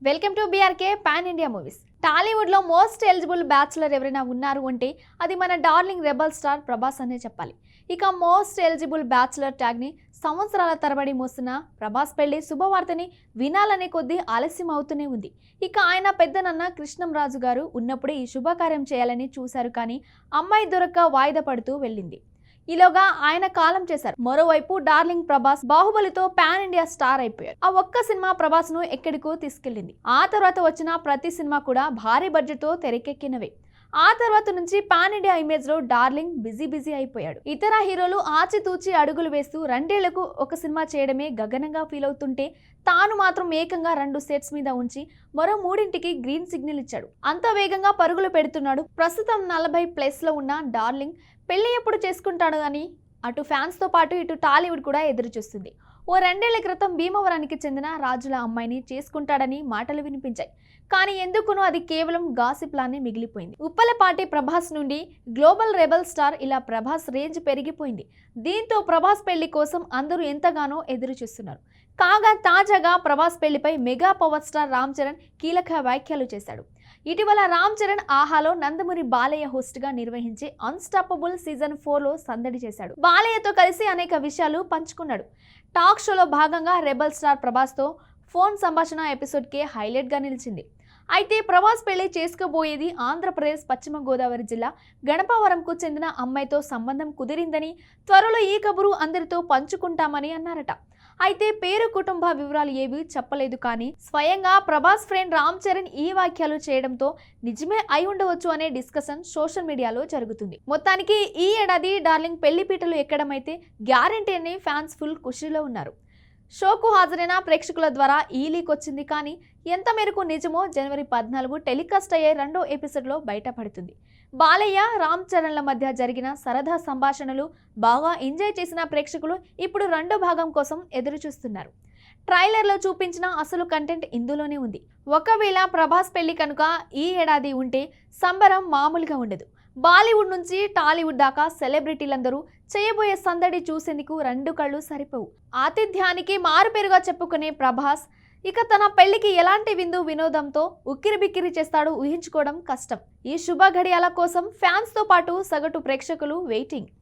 Welcome to BRK pan India movies. Tollywood లో most eligible bachelor ఎవరైనా ఉన్నారు అంటే అది మన డార్లింగ్ రెబల్ స్టార్ ప్రభాస్ అనే చెప్పాలి. ఇక మోస్ట్ ఎలిజిబుల్ బ్యాచులర్ ట్యాగ్ ని సంవత్సరాల తరబడి మోస్తున్న ప్రభాస్ పెళ్లి శుభవార్తని వినాలనే కొద్దీ ఆలస్యం అవుతూనే ఉంది. ఇక ఆయన పెద్దనన్న కృష్ణంరాజు గారు ఉన్నప్పుడే ఈ శుభకార్యం చేయాలని చూశారు, కానీ అమ్మాయి దొరక్క వాయిదా పడుతూ వెళ్ళింది. ఈలోగా ఆయన కాలం చేశారు. మరోవైపు డార్లింగ్ ప్రభాస్ బాహుబలితో పాన్ ఇండియా స్టార్ అయిపోయారు. ఆ ఒక్క సినిమా ప్రభాస్ ను ఎక్కడికో తీసుకెళ్లింది. ఆ తర్వాత వచ్చిన ప్రతి సినిమా కూడా భారీ బడ్జెట్ తో తెరకెక్కినవే. ఆ తర్వాత నుంచి పాన్ ఇండియా ఇమేజ్ లో డార్లింగ్ బిజీ అయిపోయాడు. ఇతర హీరోలు ఆచితూచి అడుగులు వేస్తూ రెండేళ్లకు ఒక సినిమా చేయడమే గగనంగా ఫీల్ అవుతుంటే తాను మాత్రం ఏకంగా 2 సెట్స్ మీద ఉంచి మరో 3ంటికి గ్రీన్ సిగ్నల్ ఇచ్చాడు. అంత వేగంగా పరుగులు పెడుతున్నాడు. ప్రస్తుతం 40+ లో ఉన్న డార్లింగ్ పెళ్లి ఎప్పుడు చేసుకుంటాడు అని అటు ఫ్యాన్స్ తో పాటు ఇటు టాలీవుడ్ కూడా ఎదురు చూస్తుంది. ఓ 2 ఏళ్ల క్రితం భీమవరానికి చెందిన రాజుల అమ్మాయిని చేసుకుంటాడని మాటలు వినిపించాయి. కానీ ఎందుకునో అది కేవలం గాసిప్ లానే మిగిలిపోయింది. ఉప్పలపాటి ప్రభాస్ నుండి గ్లోబల్ రెబల్ స్టార్ ఇలా ప్రభాస్ రేంజ్ పెరిగిపోయింది. దీంతో ప్రభాస్ పెళ్లి కోసం అందరూ ఎంతగానో ఎదురు చూస్తున్నారు. కాగా తాజాగా ప్రభాస్ పెళ్లిపై mega power star Ram Charan కీలక వ్యాఖ్యలు చేశాడు. ఇటీవల రామ్ చరణ్ ఆహాలో నందమూరి బాలయ్య హోస్ట్ గా నిర్వహించే అన్స్టాపబుల్ సీజన్ 4లో సందడి చేశాడు. బాలయ్యతో కలిసి అనేక విషయాలు పంచుకున్నాడు. టాక్ షోలో భాగంగా రెబల్ స్టార్ ప్రభాస్ తో ఫోన్ సంభాషణ ఎపిసోడ్ కే హైలైట్ గా నిలిచింది. అయితే ప్రభాస్ పెళ్లి చేసుకోబోయేది ఆంధ్రప్రదేశ్ పశ్చిమ గోదావరి జిల్లా గణపవరంకు చెందిన అమ్మాయితో సంబంధం కుదిరిందని, త్వరలో ఈ కబురు అందరితో పంచుకుంటామని అన్నారట. అయితే పేరు కుటుంబ వివరాలు ఏవి చెప్పలేదు, కానీ స్వయంగా ప్రభాస్ ఫ్రెండ్ రామ్ చరణ్ ఈ వ్యాఖ్యలు చేయడంతో నిజమే అయి ఉండవచ్చు అనే డిస్కషన్ సోషల్ మీడియాలో జరుగుతుంది. మొత్తానికి ఈ ఏడాది డార్లింగ్ పెళ్లిపీటలు ఎక్కడమైతే గ్యారెంటీ అని ఫ్యాన్స్ ఫుల్ ఖుషీలో ఉన్నారు. షోకు హాజరైన ప్రేక్షకుల ద్వారా ఈ లీక్ వచ్చింది, కానీ ఎంత మేరకు నిజమో జనవరి 14 టెలికాస్ట్ అయ్యే 2వ ఎపిసోడ్లో బయటపడుతుంది. బాలయ్య రామ్ చరణ్ల మధ్య జరిగిన సరదా సంభాషణలు బాగా ఎంజాయ్ చేసిన ప్రేక్షకులు ఇప్పుడు 2వ భాగం కోసం ఎదురు చూస్తున్నారు. ట్రైలర్లో చూపించిన అసలు కంటెంట్ ఇందులోనే ఉంది. ఒకవేళ ప్రభాస్ పెళ్లి కనుక ఈ ఏడాది ఉంటే సంబరం మామూలుగా ఉండదు. బాలీవుడ్ నుంచి టాలీవుడ్ దాకా సెలబ్రిటీలందరూ చేయబోయే సందడి చూసేందుకు 2 కళ్ళు సరిపోవు. ఆతిథ్యానికి మారుపేరుగా చెప్పుకునే ప్రభాస్ ఇక తన పెళ్లికి ఎలాంటి విందు వినోదంతో ఉక్కిరిబిక్కిరి చేస్తాడో ఊహించుకోవడం కష్టం. ఈ శుభ ఘడియాల కోసం ఫ్యాన్స్ తో పాటు సగటు ప్రేక్షకులు వెయిటింగ్.